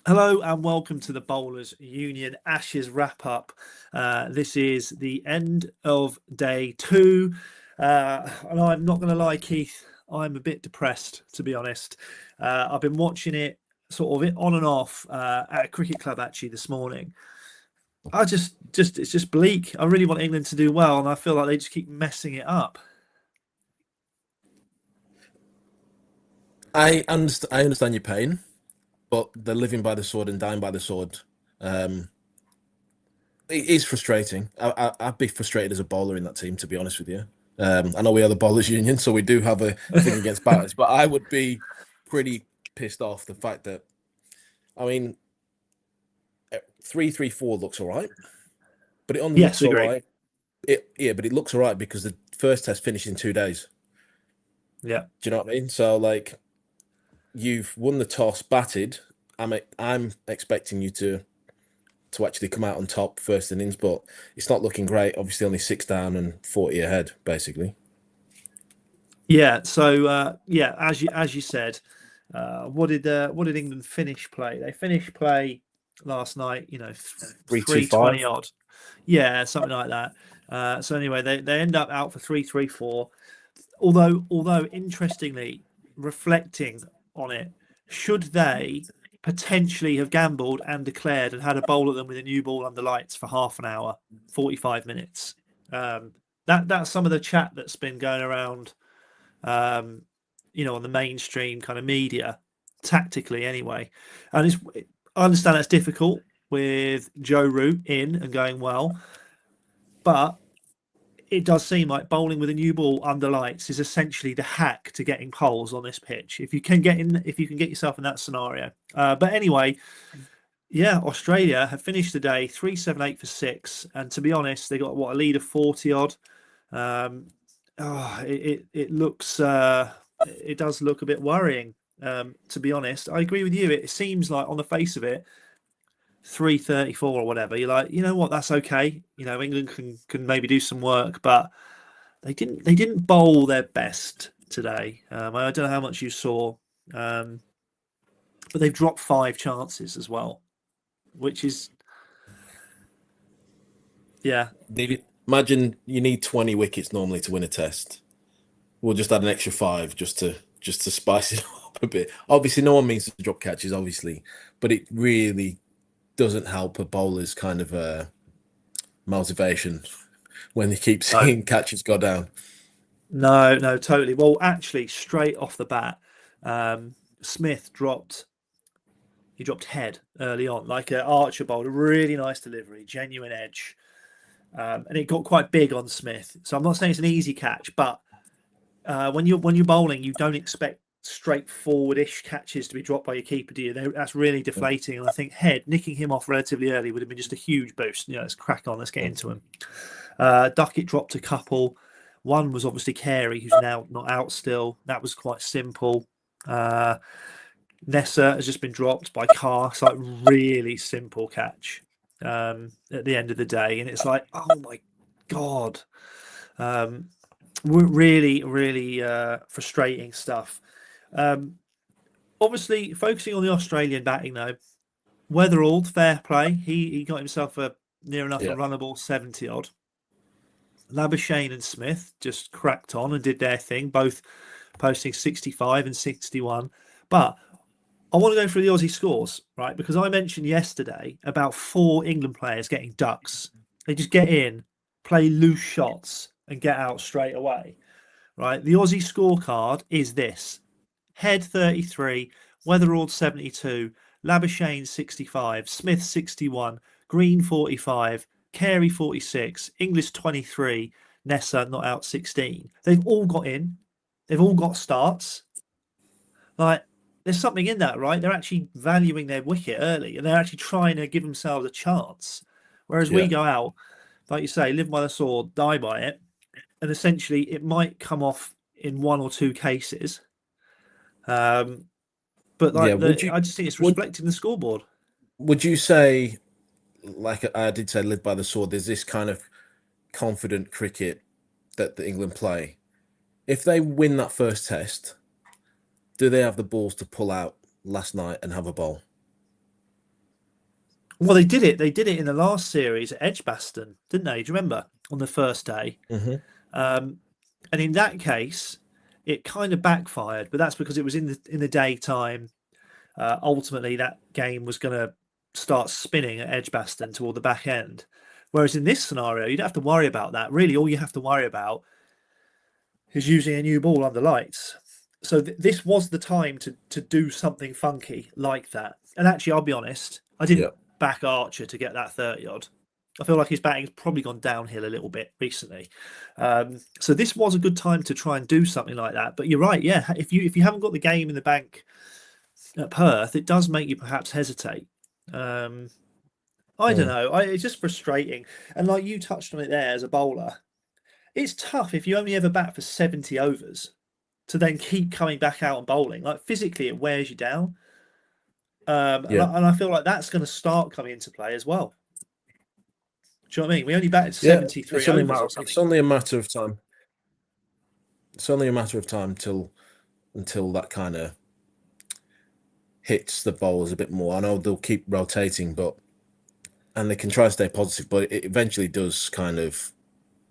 Hello and welcome to the Bowlers Union Ashes wrap up. This is the end of day two. And I'm not going to lie, Keith, I'm a bit depressed, to be honest. I've been watching it sort of on and off at a cricket club actually this morning. It's just bleak. I really want England to do well, and I feel like they just keep messing it up. I understand your pain, but they're living by the sword and dying by the sword. Um, it is frustrating. I'd be frustrated as a bowler in that team, to be honest with you. I know we are the bowlers union, so we do have a thing against batters, but I would be pretty pissed off the fact that I mean 3-3-4 looks all right, but it only Yes, looks all agree. right. But it looks all right because the first test finished in 2 days. Yeah. Do you know what I mean? So like you've won the toss, batted. I'm expecting you to actually come out on top first innings, but it's not looking great. Obviously, only six down and 40 ahead, basically. Yeah. So as you said, what did England finish play? They finished play last night. 320 3-2-5. odd. Yeah, something like that. So anyway, they end up out for 3-3-4. Although interestingly, reflecting on it, should they potentially have gambled and declared and had a bowl at them with a new ball under lights for half an hour, 45 minutes? That's some of the chat that's been going around um, on the mainstream kind of media, tactically anyway. And I understand that's difficult with Joe Root in and going well, but it does seem like bowling with a new ball under lights is essentially the hack to getting poles on this pitch. If you can get yourself in that scenario. But anyway, yeah, Australia have finished the day 378 for six, and to be honest, they got a lead of 40 odd. Um, it looks it does look a bit worrying. To be honest, I agree with you. It seems like on the face of it, 334 or whatever. You're like, you know what, that's okay. England can maybe do some work, but they didn't bowl their best today. I don't know how much you saw, um, but they've dropped five chances as well, which is yeah. Imagine you need 20 wickets normally to win a test. We'll just add an extra five just to spice it up a bit. Obviously, no one means to drop catches, obviously, but it really doesn't help a bowler's kind of motivation when they keep No, seeing catches go down. no, totally. Well, actually, straight off the bat, Smith dropped. He dropped head early on, like an Archer bowled a really nice delivery, genuine edge, and it got quite big on Smith. So I'm not saying it's an easy catch, but when you're bowling, you don't expect straightforward-ish catches to be dropped by your keeper, do you? That's really deflating. And I think head nicking him off relatively early would have been just a huge boost. Let's crack on, let's get into him. Duckett dropped a couple. One was obviously Carey, who's now not out still. That was quite simple. Nessa has just been dropped by Carr. It's like really simple catch at the end of the day, and it's like, oh my god, really, really frustrating stuff. Um, Obviously, focusing on the Australian batting though, Weatherald, fair play. He got himself a near enough a Yeah. runnable 70 odd. Labuschagne and Smith just cracked on and did their thing, both posting 65 and 61. But I want to go through the Aussie scores, right? Because I mentioned yesterday about four England players getting ducks. They just get in, play loose shots, and get out straight away, right? The Aussie scorecard is this: Head 33, Weatherald 72, Labuschagne 65, Smith 61, Green 45, Carey 46, Inglis 23, Nessa not out 16. They've all got in. They've all got starts. Like, there's something in that, right? They're actually valuing their wicket early and they're actually trying to give themselves a chance. Whereas we Yeah. go out, like you say, live by the sword, die by it. And essentially, it might come off in one or two cases. Um, but Yeah. I just think it's Would reflecting the scoreboard. would you say, like I did say, live by the sword? There's this kind of confident cricket that the England play. If they win that first test, do they have the balls to pull out last night and have a bowl? Well, they did it. They did it in the last series at Edgbaston, didn't they? Do you remember on the first day? Hmm. Um, and in that case, it kind of backfired, but that's because it was in the daytime. Ultimately, that game was going to start spinning at Edgbaston toward the back end. Whereas in this scenario, you don't have to worry about that. Really, all you have to worry about is using a new ball under lights. So this was the time to do something funky like that. And actually, I'll be honest, I didn't Yeah. back Archer to get that 30 odd. I feel like his batting's probably gone downhill a little bit recently. So this was a good time to try and do something like that. But you're right, yeah. If you haven't got the game in the bank at Perth, it does make you perhaps hesitate. I don't know. It's just frustrating. And like you touched on it there as a bowler, it's tough if you only ever bat for 70 overs to then keep coming back out and bowling. Like physically, it wears you down. Yeah. And I feel like that's going to start coming into play as well. Do you know what I mean? We only batted Yeah. 73 It's only, overs or something. it's only a matter of time. It's only a matter of time until that kind of hits the bowlers a bit more. I know they'll keep rotating, and they can try to stay positive, but it eventually does kind of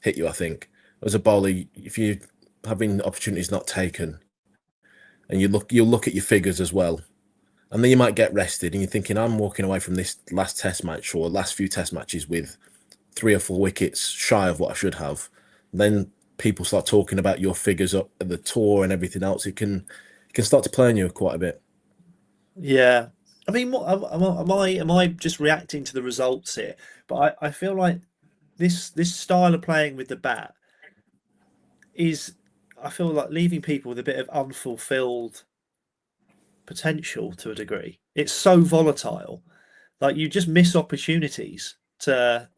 hit you, I think. As a bowler, if you having opportunities not taken, and you'll look at your figures as well, and then you might get rested, and you're thinking, I'm walking away from this last test match or last few test matches with 3 or 4 wickets shy of what I should have. Then people start talking about your figures up at the tour and everything else. It can start to play on you quite a bit. Yeah. I mean, am I just reacting to the results here? But I feel like this style of playing with the bat is, I feel like leaving people with a bit of unfulfilled potential to a degree. It's so volatile. Like you just miss opportunities to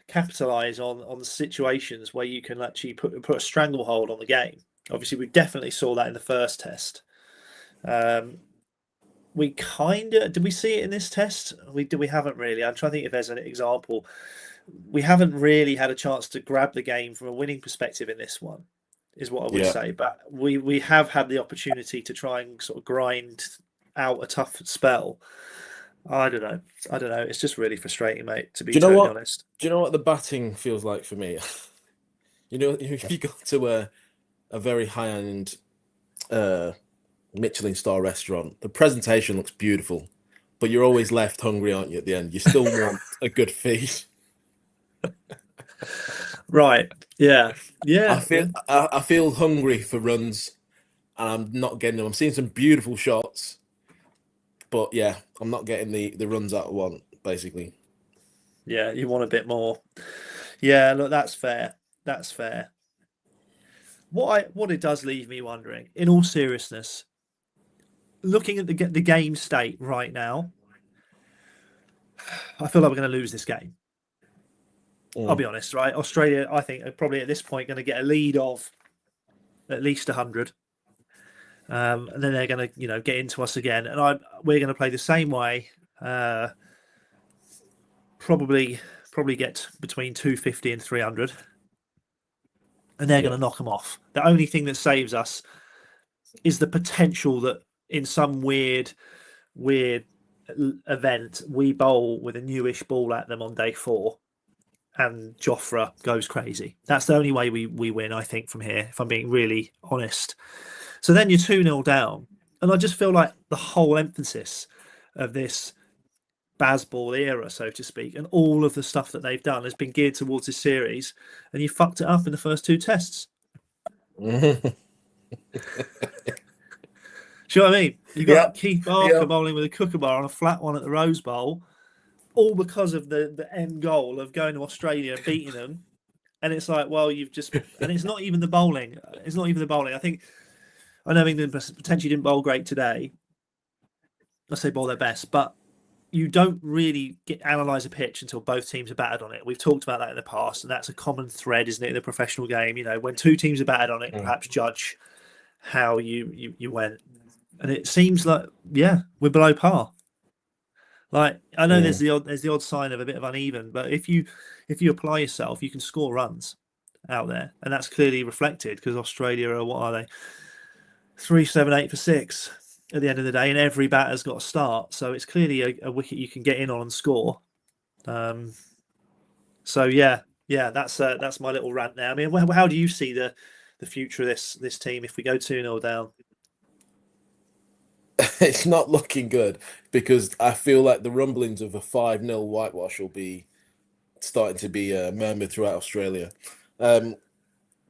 capitalize on situations where you can actually put a stranglehold on the game. Obviously, we definitely saw that in the first test. We kind of did we see it in this test? We haven't really. I'm trying to think if there's an example. We haven't really had a chance to grab the game from a winning perspective in this one, is what I would Yeah. say. But we have had the opportunity to try and sort of grind out a tough spell. I don't know. I don't know. It's just really frustrating, mate, to be Do you know totally what? honest. Do you know what the batting feels like for me? If you go to a very high end Michelin star restaurant, the presentation looks beautiful, but you're always left hungry, aren't you? At the end, you still want a good feast. Right. Yeah. I Yeah. feel I feel hungry for runs, and I'm not getting them. I'm seeing some beautiful shots, but yeah, I'm not getting the runs that I want, basically. Yeah. You want a bit more. Yeah. Look, that's fair. That's fair. What it does leave me wondering, in all seriousness, looking at the game state right now, I feel like we're going to lose this game. I'll be honest, right? Australia, I think, are probably at this point going to get a lead of at least 100, and then they're going to, get into us again, and we're going to play the same way. Probably get between 250 and 300, and they're going to knock them off. The only thing that saves us is the potential that in some weird event we bowl with a newish ball at them on day 4 and Jofra goes crazy. That's the only way we win, I think, from here, if I'm being really honest. So then you're 2-0 down. And I just feel like the whole emphasis of this Bazball era, so to speak, and all of the stuff that they've done has been geared towards this series, and you fucked it up in the first 2 tests. Do you know what I mean? You got Keith Barker bowling with a kookaburra on a flat one at the Rose Bowl, all because of the end goal of going to Australia and beating them. And it's like, well, you've just, and it's not even the bowling. It's not even the bowling. I know England potentially didn't bowl great today. I say bowl their best, but you don't really analyse a pitch until both teams are battered on it. We've talked about that in the past, and that's a common thread, isn't it, in the professional game? When 2 teams are battered on it, perhaps judge how you went. And it seems like, we're below par. Like, I know there's the odd sign of a bit of uneven, but if you apply yourself, you can score runs out there, and that's clearly reflected because Australia are, what are they, 3, 7, 8 for 6, at the end of the day, and every batter's got to start. So it's clearly a wicket you can get in on and score. So yeah, that's my little rant there. I mean, how do you see the future of this team if we go 2-0 down? It's not looking good because I feel like the rumblings of a 5-0 whitewash will be starting to be murmured throughout Australia.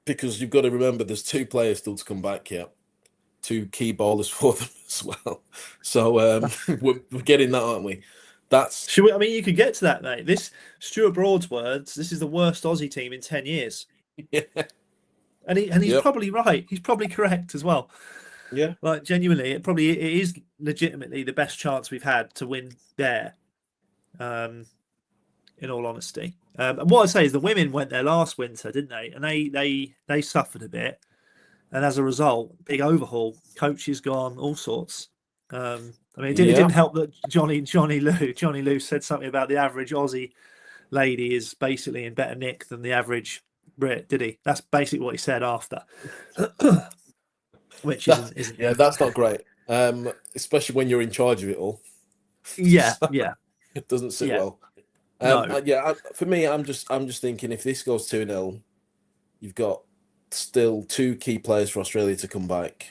Because you've got to remember there's 2 players still to come back here, 2 key bowlers for them as well. So we're getting that, aren't we? That's I mean, you could get to that, mate. This Stuart Broad's words. This is the worst Aussie team in 10 years. yeah, and he's probably right. He's probably correct as well. yeah. Like genuinely, it is legitimately the best chance we've had to win there. In all honesty, and what I'd say is the women went there last winter, didn't they? And they suffered a bit, and as a result, big overhaul. Coaches gone, all sorts. I mean, it didn't help that Johnny Lou said something about the average Aussie lady is basically in better nick than the average Brit, did he? That's basically what he said after. Which isn't yeah, that's not great. Especially when you're in charge of it all. Yeah, So, yeah. It doesn't sit well. No. For me, I'm just thinking if this goes 2-0, you've got still 2 key players for Australia to come back,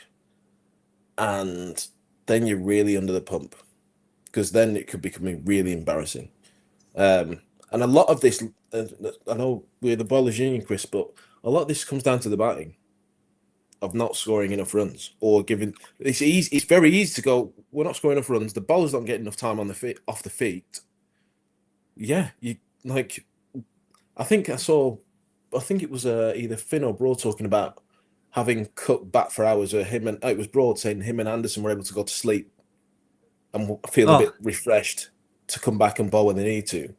and then you're really under the pump because then it could become really embarrassing. And a lot of this, I know we're the Bowlers Union, Chris, but a lot of this comes down to the batting of not scoring enough runs or giving. It's easy. It's very easy to go. We're not scoring enough runs. The bowlers don't get enough time on the feet, off the feet. Yeah, you like. I think it was either Finn or Broad talking about having cut back for hours. Or it was Broad saying him and Anderson were able to go to sleep and feel a bit refreshed to come back and bowl when they need to.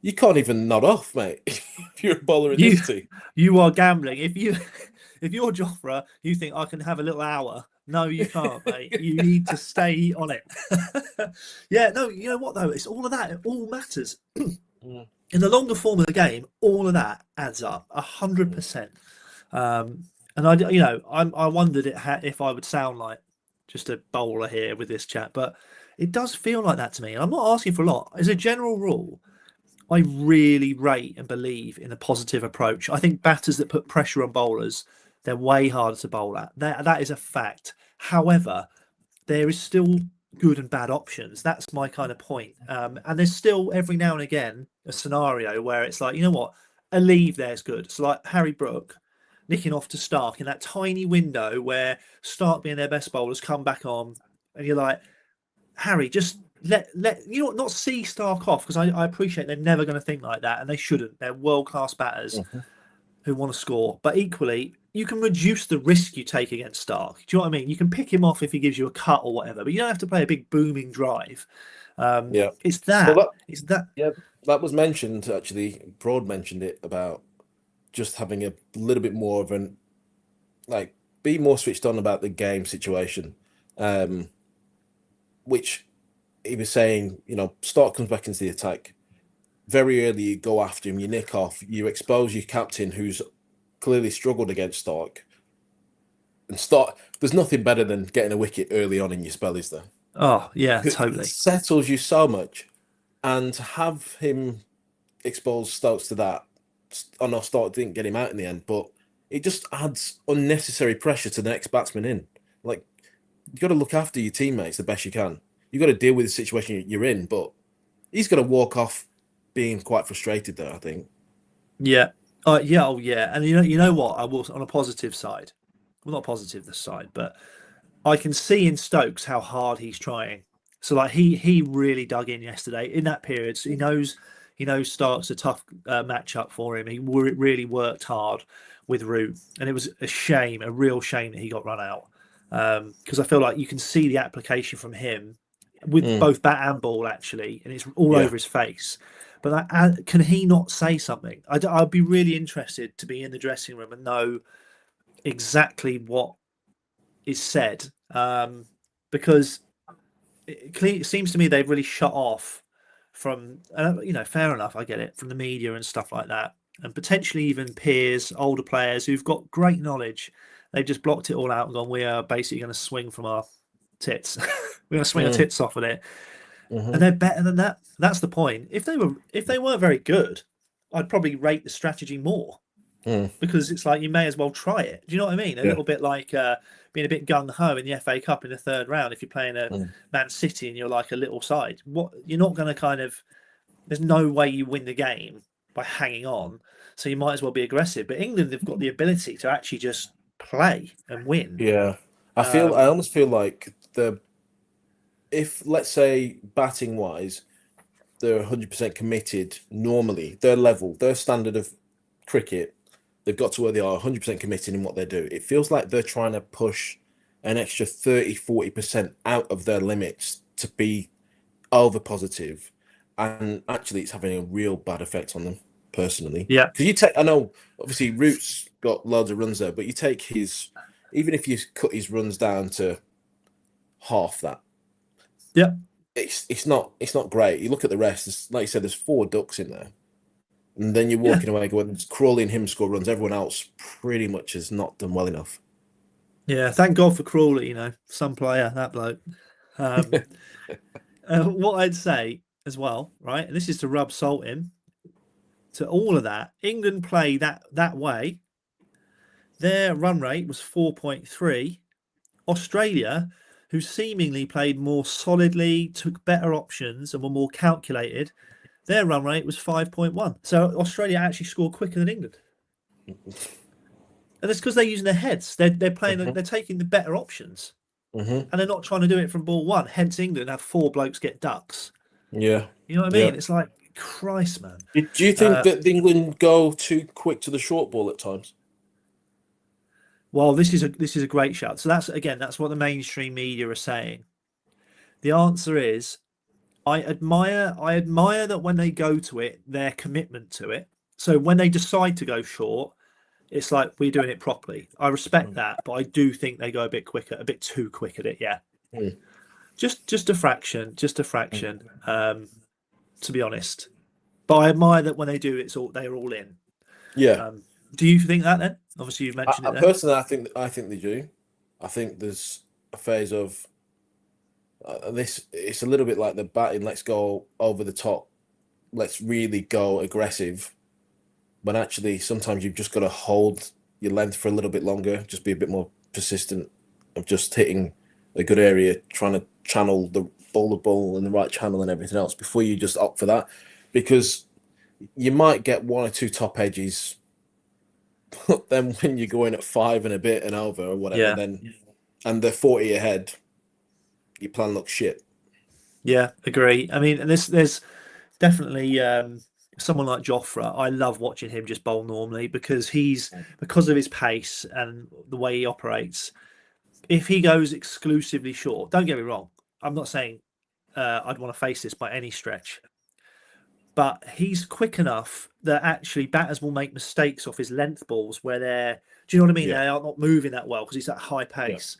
You can't even nod off, mate. If you're a bowler in this team, you are gambling. If you're Jofra, you think I can have a little hour. No, you can't, mate. You need to stay on it. Yeah, no, you know what though? It's all of that. It all matters. In the longer form of the game, all of that adds up 100%. And I wondered if I would sound like just a bowler here with this chat, but it does feel like that to me. And I'm not asking for a lot. As a general rule, I really rate and believe in a positive approach. I think batters that put pressure on bowlers, they're way harder to bowl at. That is a fact. However, there is still good and bad options. That's my kind of point. And there's still every now and again a scenario where it's like, you know what, a leave there's good. So like Harry Brook nicking off to Stark in that tiny window where Stark being their best bowlers come back on, and you're like, Harry, just let you know, not see Stark off, because I appreciate they're never going to think like that, and they shouldn't. They're world-class batters who want to score, but equally you can reduce the risk you take against Stark. Do you know what I mean? You can pick him off if he gives you a cut or whatever, but you don't have to play a big booming drive. It's that. Well, it's that. Yeah, that was mentioned actually. Broad mentioned it about just having a little bit more of an be more switched on about the game situation, which he was saying, Stark comes back into the attack. Very early, you go after him, you nick off, you expose your captain who's clearly struggled against Stark. And there's nothing better than getting a wicket early on in your spell, is there? Oh, yeah, totally. It settles you so much. And to have him expose Stokes to that, I know Stark didn't get him out in the end, but it just adds unnecessary pressure to the next batsman in. Like, you got to look after your teammates the best you can. You got to deal with the situation you're in, but he's got to walk off being quite frustrated there, I think. Yeah. Yeah. And you know what? I will, on a positive side, well, not positive this side, but I can see in Stokes how hard he's trying. So like he really dug in yesterday in that period. So he knows Stark's a tough matchup for him. He really worked hard with Root, and it was a real shame that he got run out, because I feel like you can see the application from him with both bat and ball actually, and it's all over his face. But can he not say something? I'd be really interested to be in the dressing room and know exactly what is said, because it seems to me they've really shut off from, fair enough, I get it, from the media and stuff like that, and potentially even peers, older players who've got great knowledge. They've just blocked it all out and gone, we are basically going to swing from our tits. We're going to swing our tits off with it. Mhm. And they're better than that. That's the point. If they weren't very good, I'd probably rate the strategy more. Mm. Because it's like you may as well try it. Do you know what I mean? A Yeah. little bit like being a bit gung ho in the FA Cup in the third round. If you're playing a Mm. Man City and you're like a little side, what you're not going to kind of. There's no way you win the game by hanging on, so you might as well be aggressive. But England have got the ability to actually just play and win. Yeah. I almost feel like if let's say batting wise, they're 100% committed normally, their level, their standard of cricket, they've got to where they are 100% committed in what they do. It feels like they're trying to push an extra 30-40% out of their limits to be over positive. And actually, it's having a real bad effect on them personally. Yeah. Because I know, obviously, Root's got loads of runs there, but you take even if you cut his runs down to half that, Yeah. it's not great. You look at the rest, like you said, there's 4 ducks in there. And then you're walking away going, Crawley and him score runs. Everyone else pretty much has not done well enough. Yeah. Thank God for Crawley, some player, that bloke. What I'd say as well, right, and this is to rub salt in to all of that. England play that way. Their run rate was 4.3. Australia, who seemingly played more solidly, took better options, and were more calculated, their run rate was 5.1. So Australia actually scored quicker than England. And it's because they're using their heads. They're playing. They're taking the better options, and they're not trying to do it from ball one. Hence, England have 4 blokes get ducks. Yeah, you know what I mean. It's like Christ, man. Do you think that England go too quick to the short ball at times? Well, this is a great shot. So that's what the mainstream media are saying. The answer is, I admire that when they go to it, their commitment to it. So when they decide to go short, it's like we're doing it properly. I respect that, but I do think they go a bit quicker, a bit too quick at it. Yeah, just a fraction, to be honest. But I admire that when they do, they're all in. Yeah. Do you think that then? Obviously, you've mentioned it there. Personally, I think they do. I think there's a phase of this. It's a little bit like the batting. Let's go over the top. Let's really go aggressive. But actually, sometimes you've just got to hold your length for a little bit longer. Just be a bit more persistent of just hitting a good area, trying to channel the ball in the right channel and everything else before you just opt for that, because you might get 1 or 2 top edges. But then when you go in at 5 and a bit and over or whatever, and they're 40 ahead, your plan looks shit. Yeah, agree. I mean, and there's definitely someone like Jofra. I love watching him just bowl normally because of his pace and the way he operates. If he goes exclusively short, don't get me wrong, I'm not saying I'd want to face this by any stretch, but he's quick enough that actually batters will make mistakes off his length balls where do you know what I mean? They are not moving that well because he's at high pace.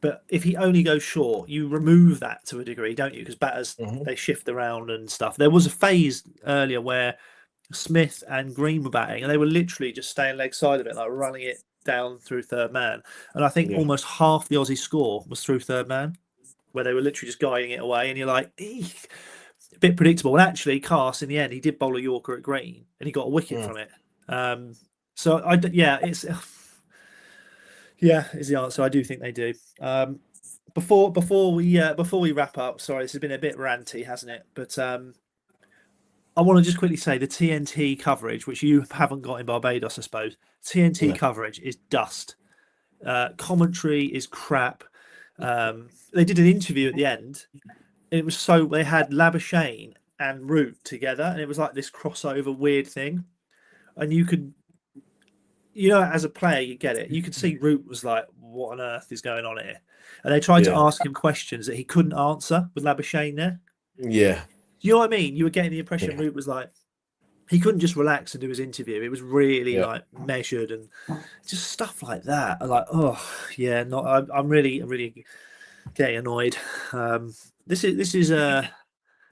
But if he only goes short, you remove that to a degree, don't you? Because batters, they shift around and stuff. There was a phase earlier where Smith and Green were batting and they were literally just staying leg side of it, like running it down through third man. And I think almost half the Aussie score was through third man, where they were literally just guiding it away. And you're like, eek. A bit predictable. And actually, Cast, in the end, he did bowl a Yorker at Green and he got a wicket from it. So, is the answer. I do think they do. Before we wrap up, sorry, this has been a bit ranty, hasn't it? But I want to just quickly say the TNT coverage, which you haven't got in Barbados, I suppose. TNT coverage is dust. Commentary is crap. They did an interview at the end. And it was they had Labuschagne and Root together, and it was like this crossover weird thing. And you could, as a player, you get it. You could see Root was like, what on earth is going on here? And they tried to ask him questions that he couldn't answer with Labuschagne there. Yeah. You know what I mean? You were getting the impression Root was like, he couldn't just relax and do his interview. It was really like measured and just stuff like that. I'm like, I'm really getting annoyed. Is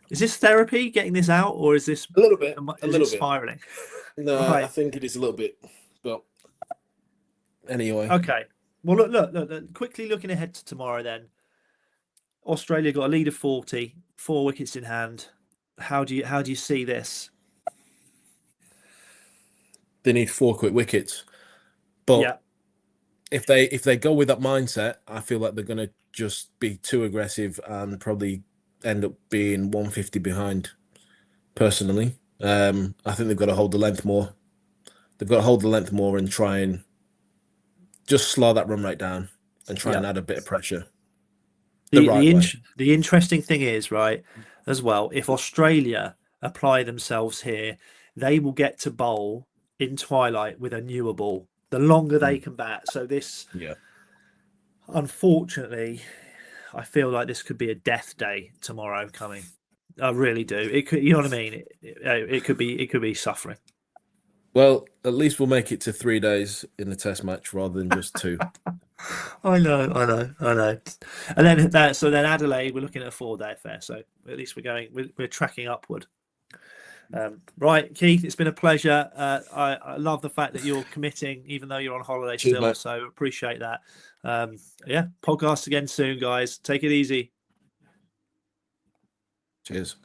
this therapy getting this out, or is this a little bit spiraling? No, right. I think it is a little bit, but anyway. Okay. Well, look. Quickly looking ahead to tomorrow, then. Australia got a lead of 40, 4 wickets in hand. How do you see this? They need 4 quick wickets, but Yeah, if they go with that mindset, I feel like they're going to just be too aggressive and probably end up being 150 behind. Personally, I think they've got to hold the length more. They've got to hold the length more and try and just slow that run rate down and try and add a bit of pressure the right way. The interesting thing is, right, as well, if Australia apply themselves here, they will get to bowl in twilight with a newer ball. The longer they can bat. So this, Yeah. unfortunately, I feel like this could be a death day tomorrow coming. I really do. It could, you know what I mean? It could be suffering. Well, at least we'll make it to 3 days in the test match rather than just 2. I know. And then Adelaide, we're looking at a 4-day affair. So at least we're tracking upward. Right, Keith, it's been a pleasure. I love the fact that you're committing, even though you're on holiday Cheers, still. mate. So appreciate that. Yeah, podcast again soon, guys. Take it easy. Cheers.